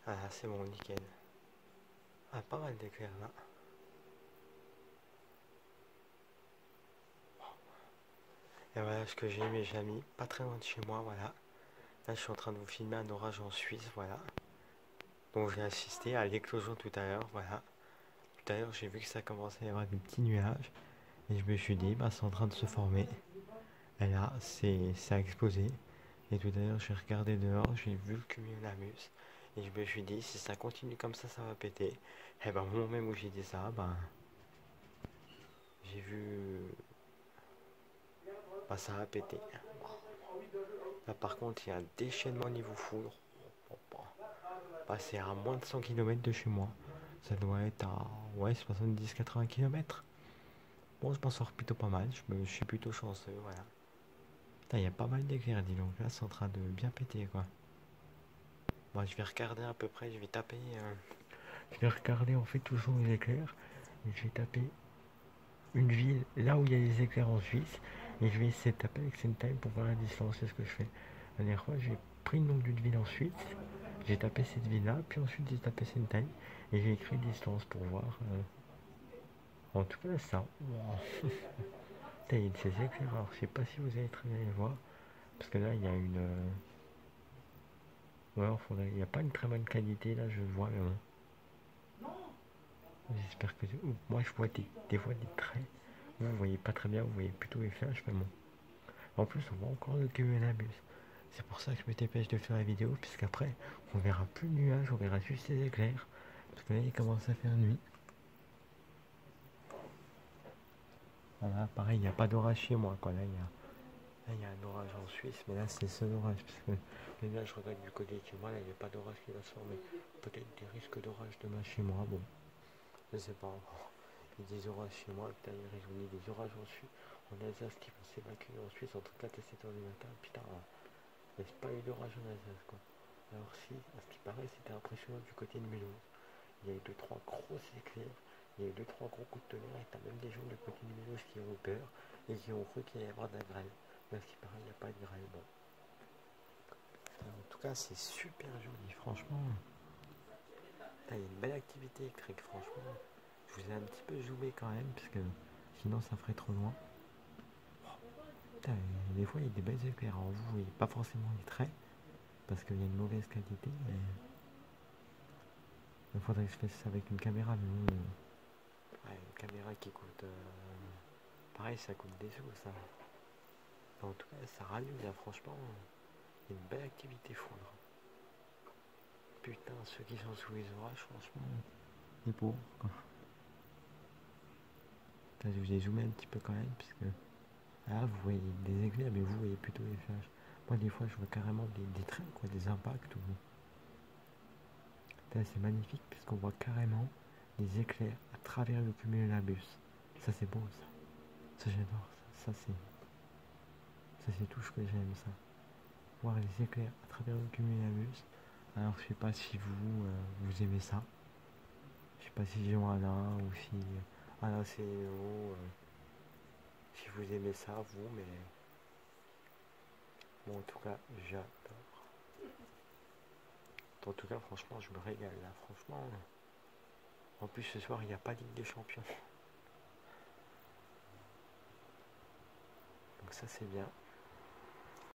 Ah, c'est bon, nickel. Ah, pas mal d'éclairs là. Et voilà ce que j'ai mes amis, pas très loin de chez moi, voilà. Là, je suis en train de vous filmer un orage en Suisse, voilà. Donc, j'ai assisté à l'éclosion tout à l'heure, voilà. Tout à l'heure, j'ai vu que ça commençait à y avoir des petits nuages. Et je me suis dit, bah, c'est en train de se former. Et là, ça a explosé. Et tout à l'heure, j'ai regardé dehors, j'ai vu le cumulonimbus. Et je me suis dit, si ça continue comme ça va péter. Et ben, au moment même où j'ai dit ça, ben, j'ai vu, bah, ça a pété. Là, par contre, il y a un déchaînement niveau foudre. Bah, c'est à moins de 100 km de chez moi. Ça doit être à, ouais, 70-80 km. Bon, je m'en sors plutôt pas mal. Je suis plutôt chanceux, voilà. Il y a pas mal d'éclairs, dis donc. Là, c'est en train de bien péter, quoi. Bon, je vais regarder à peu près, je vais taper. Je vais regarder en fait toujours les éclairs. Et je vais taper une ville là où il y a les éclairs en Suisse. Et je vais essayer de taper avec Sentai pour voir la distance. C'est ce que je fais. La dernière fois, j'ai pris le nom d'une ville en Suisse. J'ai tapé cette ville là. Puis ensuite, j'ai tapé Sentai. Et j'ai écrit distance pour voir. En tout cas, ça. Wow. Il y a de ces éclairs. Alors, je sais pas si vous allez très bien les voir. Parce que là, il y a une. Ouais, il n'y a pas une très bonne qualité. Là, je vois. J'espère que. Moi, je vois des fois des traits. Vous voyez pas très bien, vous voyez plutôt les flashs, mais bon. En plus, on voit encore le cumulonimbus. C'est pour ça que je me dépêche de faire la vidéo, puisqu'après, on verra plus de nuages, on verra juste les éclairs. Parce que là, il commence à faire nuit. Voilà, pareil, il n'y a pas d'orage chez moi, quoi. Là, il y a un orage en Suisse, mais là, c'est ce orage. Parce que là, je regarde du côté de chez moi, là, il n'y a pas d'orage qui va se former. Peut-être des risques d'orage demain chez moi, bon. Je sais pas encore. Il y a des orages chez moi, putain, ils ont mis des orages en Suisse, en Alsace qui vont s'évacuer en Suisse entre 4 et 7 heures du matin. Putain, il n'y a pas eu d'orage en Alsace, quoi. Alors si, à ce qui paraît, c'était impressionnant du côté de Mulhouse. Il y a eu 2-3 grosses éclairs, il y a eu 2-3 gros coups de tonnerre, et t'as même des gens du côté de Mulhouse qui ont eu peur et qui ont cru qu'il allait y avoir de la grêle. Mais à ce qui paraît, il n'y a pas de grêle, bon. En tout cas, c'est super joli, franchement. Il y a une belle activité électrique, franchement. Je vous ai un petit peu zoomé quand même, parce que sinon ça ferait trop loin. Putain, des fois il y a des belles éclairs. Alors vous voyez pas forcément les traits, parce qu'il y a une mauvaise qualité, mais il faudrait que je fasse ça avec une caméra. Mais bon, ouais, une caméra qui coûte... pareil, ça coûte des sous, ça. En tout cas, ça rallume, là, franchement. Il y a une belle activité foudre. Putain, ceux qui sont sous les orages, franchement, c'est beau, quoi. Putain, je vous ai zoomé un petit peu quand même, puisque... là, vous voyez des éclairs, mais vous voyez plutôt les flashs. Moi, des fois, je vois carrément des traits, quoi, des impacts. C'est magnifique, puisqu'on voit carrément des éclairs à travers le cumulonimbus. Ça, c'est beau, ça. Ça, j'adore, ça. Ça, c'est tout ce que j'aime, ça. Voir les éclairs à travers le cumulonimbus. Alors, je sais pas si vous aimez ça. Je sais pas si Johanna ou si Alain Céléo, si vous aimez ça, vous, mais bon, en tout cas, j'adore. En tout cas, franchement, je me régale là, franchement. En plus, ce soir, il n'y a pas de Ligue des Champions. Donc ça, c'est bien.